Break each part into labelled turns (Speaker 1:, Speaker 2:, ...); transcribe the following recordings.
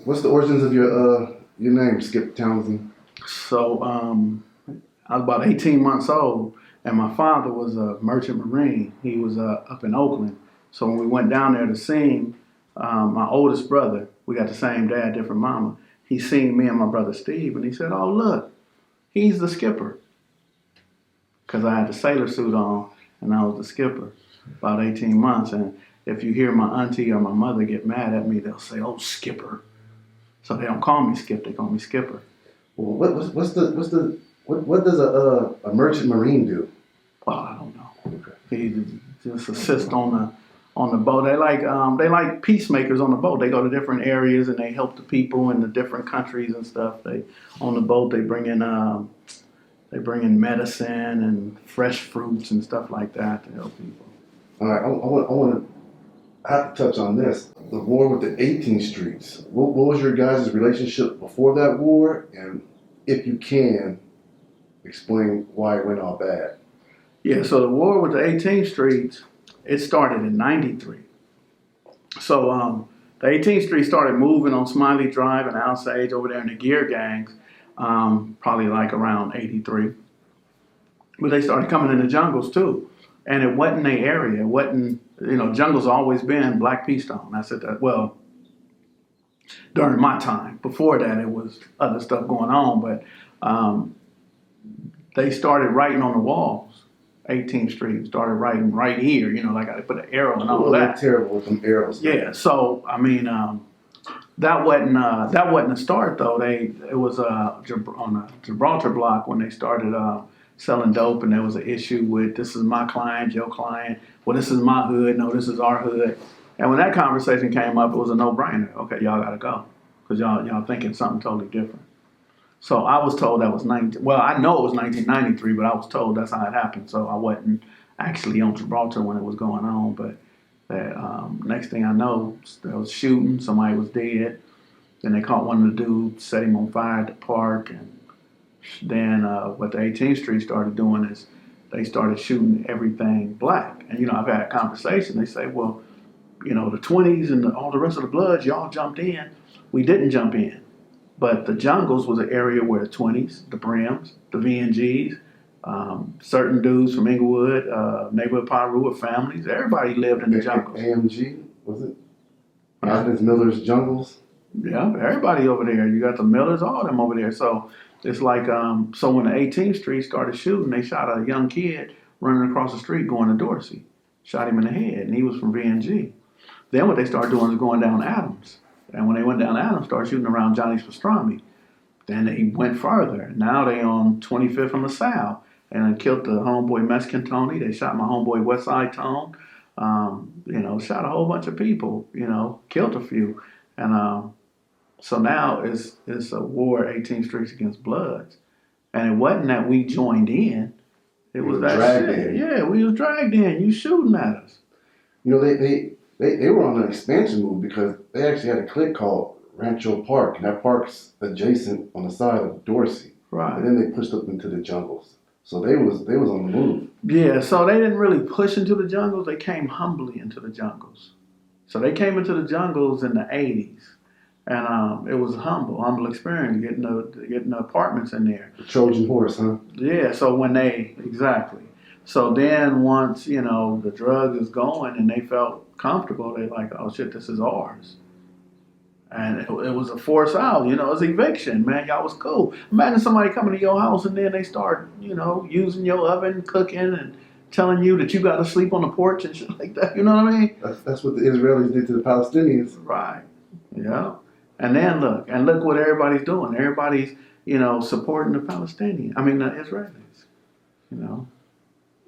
Speaker 1: What's the origins of your name, Skipp Townsend?
Speaker 2: So I was about 18 months old, and my father was a merchant marine. He was up in Oakland. So when we went down there to sing, my oldest brother, we got the same dad, different mama. He seen me and my brother Steve, and he said, "Oh look, he's the skipper," because I had the sailor suit on, and I was the skipper. About 18 months, and if you hear my auntie or my mother get mad at me, they'll say, "Oh, skipper." So they don't call me Skip; they call me Skipper.
Speaker 1: Well, what does a merchant marine do?
Speaker 2: Well, I don't know.
Speaker 1: Okay.
Speaker 2: He just assist on the boat. They like peacemakers on the boat. They go to different areas and they help the people in the different countries and stuff. They on the boat they bring in medicine and fresh fruits and stuff like that to help people.
Speaker 1: All right, I have to touch on this. The war with the 18th Streets. What was your guys' relationship before that war? And if you can, explain why it went all bad.
Speaker 2: Yeah, so the war with the 18th Street, it started in '93. So the 18th Street started moving on Smiley Drive and Alsage over there in the gear gangs, probably like around '83. But they started coming in the jungles too. And it wasn't their area. It wasn't, jungle's always been Black Peastone. I said that, well, during my time. Before that, it was other stuff going on. But they started writing on the walls. 18th Street started writing right here, like I put an arrow and all that.
Speaker 1: Terrible with them arrows.
Speaker 2: Yeah, so I mean, that wasn't a start though. It was on the Gibraltar block when they started selling dope, and there was an issue with this is my client, your client. Well, this is my hood. No, this is our hood. And when that conversation came up, it was a no-brainer. Okay, y'all got to go because y'all thinking something totally different. So I was told that was well, I know it was 1993, but I was told that's how it happened. So I wasn't actually on Gibraltar when it was going on. But next thing I know, there was shooting. Somebody was dead. Then they caught one of the dudes, set him on fire at the park. And then what the 18th Street started doing is they started shooting everything black. And, I've had a conversation. They say, well, the 20s and all the rest of the Bloods, y'all jumped in. We didn't jump in. But the jungles was an area where the 20s, the Brims, the VNGs, certain dudes from Inglewood, neighborhood Piru, families, everybody lived in the jungles.
Speaker 1: AMG, was it? Athens Miller's Jungles?
Speaker 2: Yeah, everybody over there. You got the Millers, all of them over there. So it's like, so when the 18th Street started shooting, they shot a young kid running across the street going to Dorsey. Shot him in the head, and he was from VNG. Then what they started doing is going down Adams. And when they went down Adams, started shooting around Johnny's Pastrami. Then they went further. Now they on 25th and LaSalle. And they killed the homeboy Mexican Tony. They shot my homeboy Westside Tone. Shot a whole bunch of people, killed a few. And so now it's a war, 18th Streets against Bloods. And it wasn't that we joined in. It was that
Speaker 1: dragged
Speaker 2: shit.
Speaker 1: in.
Speaker 2: Yeah, we was dragged in. You shooting at us.
Speaker 1: They were on an expansion move because they actually had a clique called Rancho Park, and that park's adjacent on the side of Dorsey.
Speaker 2: Right.
Speaker 1: And then they pushed up into the jungles. So they was on the move.
Speaker 2: Yeah, so they didn't really push into the jungles. They came humbly into the jungles. So they came into the jungles in the 80s. And it was a humble experience getting the apartments in there.
Speaker 1: The Trojan horse, huh?
Speaker 2: Yeah, so exactly. So then once, the drug is going and they felt comfortable, they like, oh shit, this is ours. And it was a force out, it was eviction, man. Y'all was cool. Imagine somebody coming to your house and then they start, using your oven, cooking, and telling you that you got to sleep on the porch and shit like that. You know what I mean?
Speaker 1: That's what the Israelis did to the Palestinians.
Speaker 2: Right. Yeah. And then look what everybody's doing. Everybody's, supporting the Palestinians. I mean, the Israelis,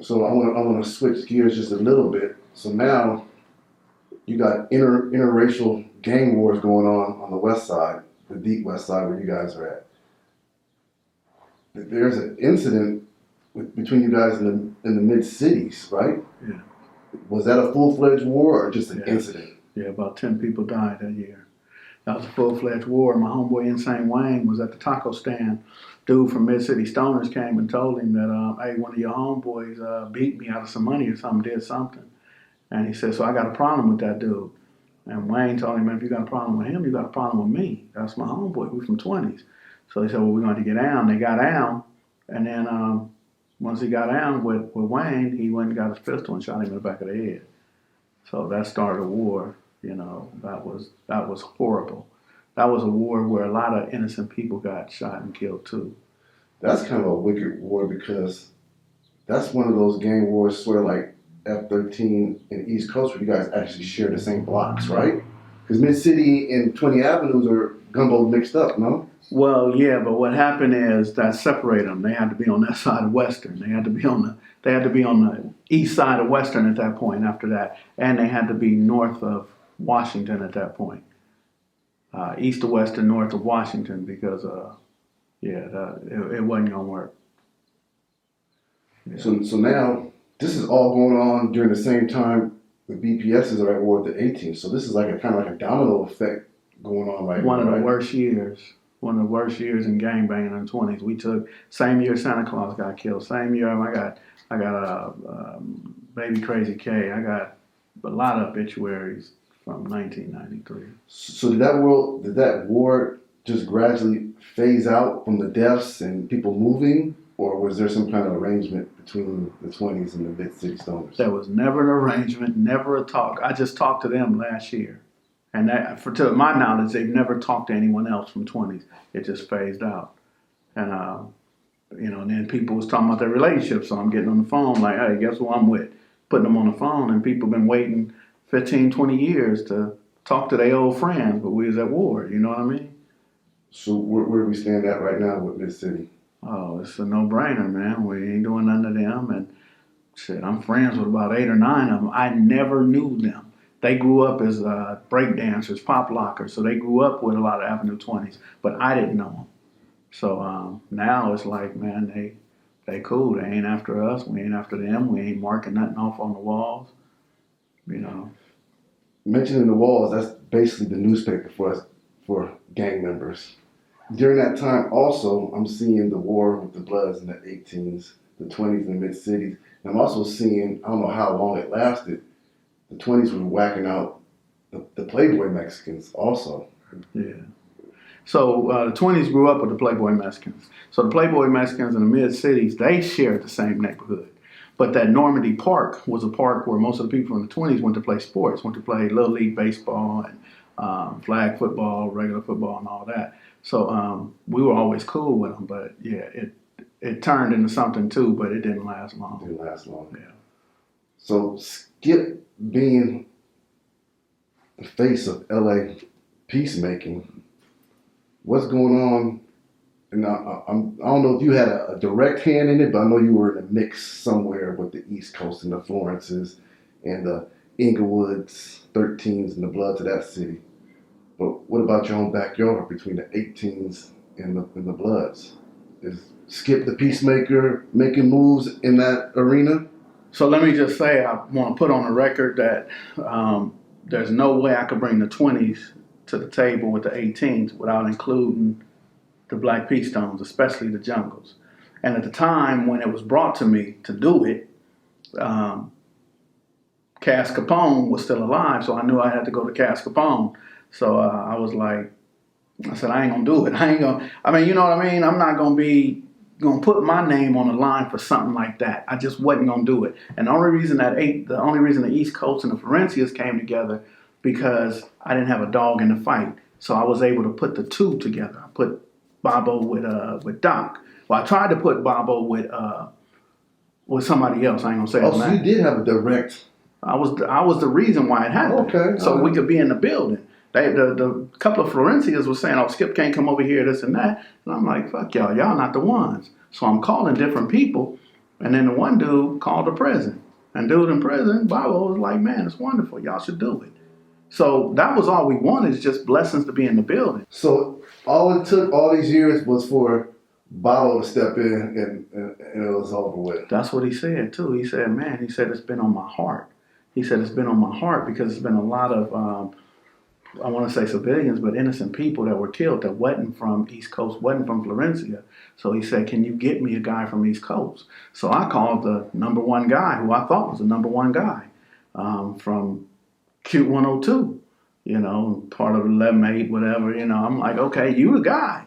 Speaker 1: So I want to switch gears just a little bit. So now you got interracial gang wars going on the west side, the deep west side where you guys are at. There's an incident between you guys in the mid cities, right?
Speaker 2: Yeah.
Speaker 1: Was that a full-fledged war or just an incident?
Speaker 2: Yeah, about 10 people died that year. That was a full-fledged war. My homeboy Insane Wayne was at the taco stand. Dude from Mid-City Stoners came and told him that, hey, one of your homeboys beat me out of some money or something, did something. And he said, so I got a problem with that dude. And Wayne told him, man, if you got a problem with him, you got a problem with me. That's my homeboy. We from 20s. So he said, well, we're going to get down. They got down. And then once he got down with Wayne, he went and got his pistol and shot him in the back of the head. So that started a war. You know, that was horrible. That was a war where a lot of innocent people got shot and killed too.
Speaker 1: That's kind of a wicked war because that's one of those gang wars where like F-13 and East Coast where you guys actually share the same blocks, right? Because Mid-City and 20 Avenues are gumbo mixed up, no?
Speaker 2: Well, yeah, but what happened is that separated them. They had to be on that side of Western. They had to be on the east side of Western at that point after that. And they had to be north of Washington at that point. East of Western, north of Washington because it wasn't gonna work. Yeah.
Speaker 1: So now this is all going on during the same time the BPSs are at war with the 18th. So this is like a kind of like a domino effect going on right now.
Speaker 2: One of the worst years in gangbanging in the 20s. We took same year Santa Claus got killed. Same year I got Baby Crazy K. I got a lot of obituaries from 1993.
Speaker 1: So did that war just gradually phase out from the deaths and people moving, or was there some kind of arrangement between the 20s and the Mid-City Stoners?
Speaker 2: There was never an arrangement, never a talk. I just talked to them last year. And that, to my knowledge, they've never talked to anyone else from 20s. It just phased out. And, and then people was talking about their relationship. So I'm getting on the phone like, hey, guess who I'm with? Putting them on the phone. And people been waiting 15, 20 years to talk to their old friends, but we was at war. You know what I mean?
Speaker 1: So where do we stand at right now with Mid-City?
Speaker 2: Oh, it's a no-brainer, man. We ain't doing nothing to them. And shit, I'm friends with about 8 or 9 of them. I never knew them. They grew up as break dancers, pop lockers, so they grew up with a lot of Avenue 20s, but I didn't know them. So now it's like, man, they cool. They ain't after us. We ain't after them. We ain't marking nothing off on the walls. You know.
Speaker 1: Mentioning the walls, that's basically the newspaper for gang members. During that time, also, I'm seeing the war with the Bloods in the 18s, the 20s in the Mid-Cities. And I'm also seeing, I don't know how long it lasted, the 20s were whacking out the Playboy Mexicans also.
Speaker 2: Yeah. So the 20s grew up with the Playboy Mexicans. So the Playboy Mexicans in the Mid-Cities, they shared the same neighborhood. But that Normandy Park was a park where most of the people in the 20s went to play sports, went to play Little League baseball and flag football, regular football, and all that. So we were always cool with them. But yeah, it turned into something too, but it didn't last long.
Speaker 1: It didn't last long.
Speaker 2: Yeah.
Speaker 1: So Skipp being the face of LA peacemaking, what's going on? And I don't know if you had a direct hand in it, but I know you were in a mix somewhere with the East Coast and the Florences and the Inglewoods, 13s, and the Bloods of that city. But what about your own backyard between the 18s and the Bloods? Is Skipp the peacemaker making moves in that arena?
Speaker 2: So let me just say, I want to put on the record that there's no way I could bring the 20s to the table with the 18s without including the Black P Stones, especially the Jungles. And at the time when it was brought to me to do it, Cass Capone was still alive, so I knew I had to go to Cass Capone. So I was like, I said, I ain't gonna do it. You know what I mean? I'm not gonna put my name on the line for something like that. I just wasn't gonna do it. And the only reason the East Coast and the Florencias came together because I didn't have a dog in the fight. So I was able to put the two together. I put Bobo with Doc. Well, I tried to put Bobo with somebody else. I ain't gonna say his
Speaker 1: so
Speaker 2: name.
Speaker 1: you did have a direct.
Speaker 2: I was the reason why it happened.
Speaker 1: Okay.
Speaker 2: So we could be in the building. The couple of Florencias was saying, "Oh, Skipp can't come over here, this and that." And I'm like, "Fuck y'all not the ones." So I'm calling different people, and then the one dude called the president. And dude in prison, Bobo was like, "Man, it's wonderful. Y'all should do it." So that was all we wanted, is just blessings to be in the building.
Speaker 1: So all it took all these years was for Bobo to step in and it was over with.
Speaker 2: That's what he said too. He said, "Man," he said, "it's been on my heart." He said, "It's been on my heart because it's been a lot of, I want to say civilians, but innocent people that were killed that wasn't from East Coast, wasn't from Florencia." So he said, "Can you get me a guy from East Coast?" So I called the number one guy who I thought was the number one guy from Cute 102. part of 11-8, whatever, I'm like, okay, you the guy.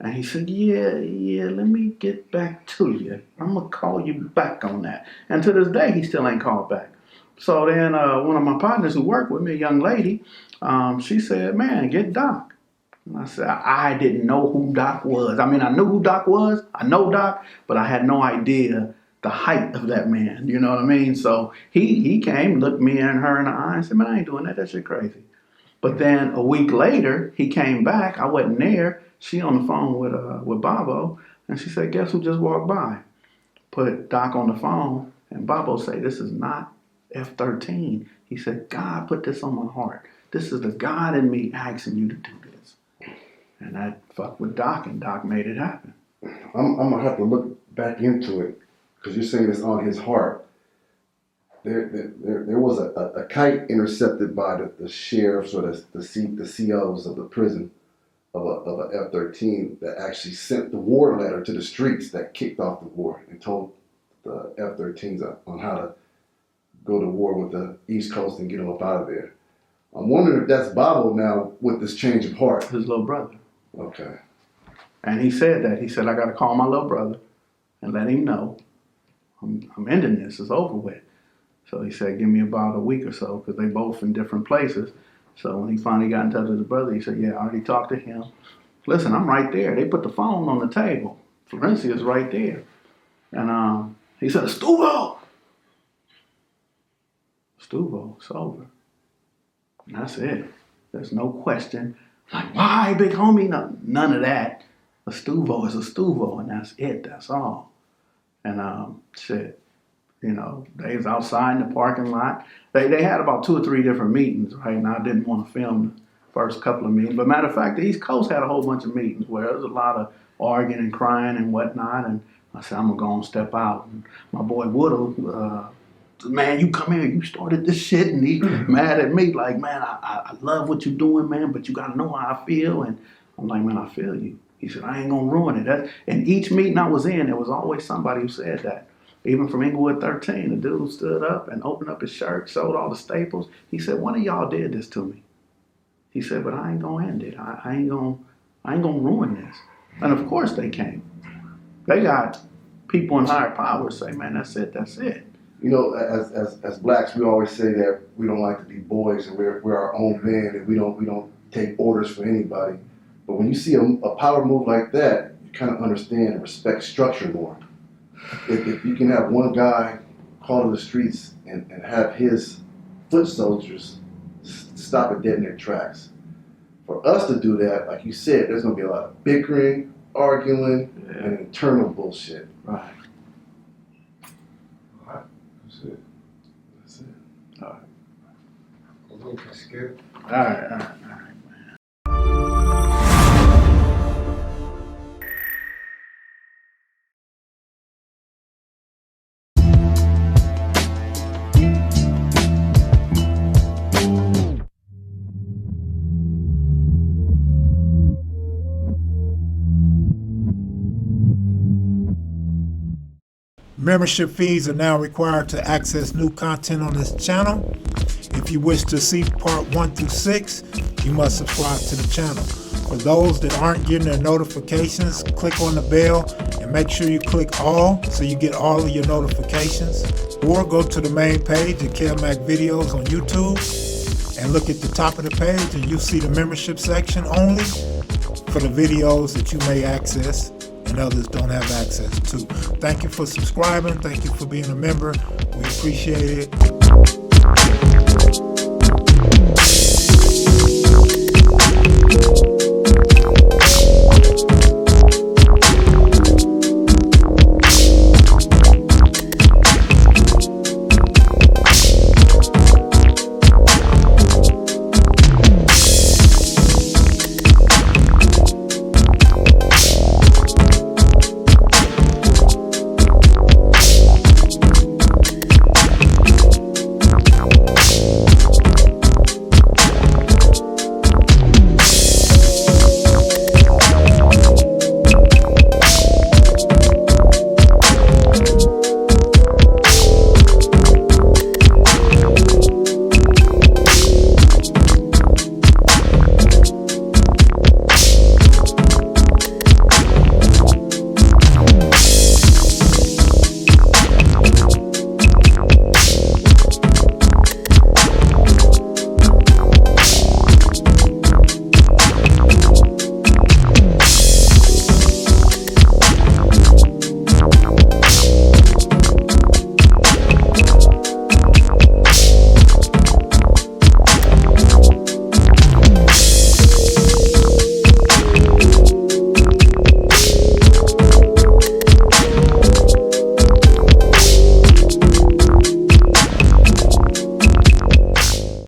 Speaker 2: And he said, yeah, let me get back to you. I'm going to call you back on that. And to this day, he still ain't called back. So then one of my partners who worked with me, a young lady, she said, man, get Doc. And I said, I didn't know who Doc was. I mean, I knew who Doc was. I know Doc, but I had no idea the height of that man. You know what I mean? So he came, looked me and her in the eye and said, man, I ain't doing that. That shit crazy. But then a week later, he came back. I wasn't there. She on the phone with Bobo, and she said, guess who just walked by? Put Doc on the phone, and Bobo said, this is not F-13. He said, God put this on my heart. This is the God in me asking you to do this. And I fucked with Doc, and Doc made it happen.
Speaker 1: I'm going to have to look back into it, because you're saying it's on his heart. There was a kite intercepted by the sheriffs or the COs of the prison of a F-13 that actually sent the war letter to the streets that kicked off the war and told the F-13s on how to go to war with the East Coast and get them up out of there. I'm wondering if that's Bobo now with this change of heart.
Speaker 2: His little brother.
Speaker 1: Okay.
Speaker 2: And he said that. He said, I got to call my little brother and let him know I'm ending this. It's over with. So he said, give me about a week or so, because they both in different places. So when he finally got in touch with his brother, he said, yeah, I already talked to him. Listen, I'm right there. They put the phone on the table. Florencia's right there. And he said, Stuvo, it's over. And that's it. There's no question. Like, why, big homie? No, none of that. A Stuvo is a Stuvo, and that's it. That's all. And shit. They was outside in the parking lot. They had about 2 or 3 different meetings, right? And I didn't want to film the first couple of meetings. But matter of fact, the East Coast had a whole bunch of meetings where there was a lot of arguing and crying and whatnot. And I said, I'm going to go and step out. And my boy Woodle, man, you come here, you started this shit. And he mad at me like, man, I love what you're doing, man, but you got to know how I feel. And I'm like, man, I feel you. He said, I ain't going to ruin it. And each meeting I was in, there was always somebody who said that. Even from Inglewood 13, the dude stood up and opened up his shirt, showed all the staples. He said, one of y'all did this to me. He said, but I ain't gonna end it. I ain't gonna ruin this. And of course they came. They got people in higher power say, man, that's it.
Speaker 1: As blacks, we always say that we don't like to be boys and we're our own man and we don't take orders for anybody. But when you see a power move like that, you kind of understand and respect structure more. If you can have one guy call to the streets and have his foot soldiers stop it dead in their tracks. For us to do that, like you said, there's going to be a lot of bickering, arguing, and internal bullshit.
Speaker 2: Right.
Speaker 1: All right. That's it.
Speaker 2: All right.
Speaker 3: Well, okay, Skipp.
Speaker 2: All right.
Speaker 4: Membership fees are now required to access new content on this channel. If you wish to see part 1 through 6, you must subscribe to the channel. For those that aren't getting their notifications, click on the bell and make sure you click all so you get all of your notifications. Or go to the main page at kevmacvideos on YouTube and look at the top of the page and you'll see the membership section only for the videos that you may access and others don't have access to. Thank you for subscribing. Thank you for being a member. We appreciate it.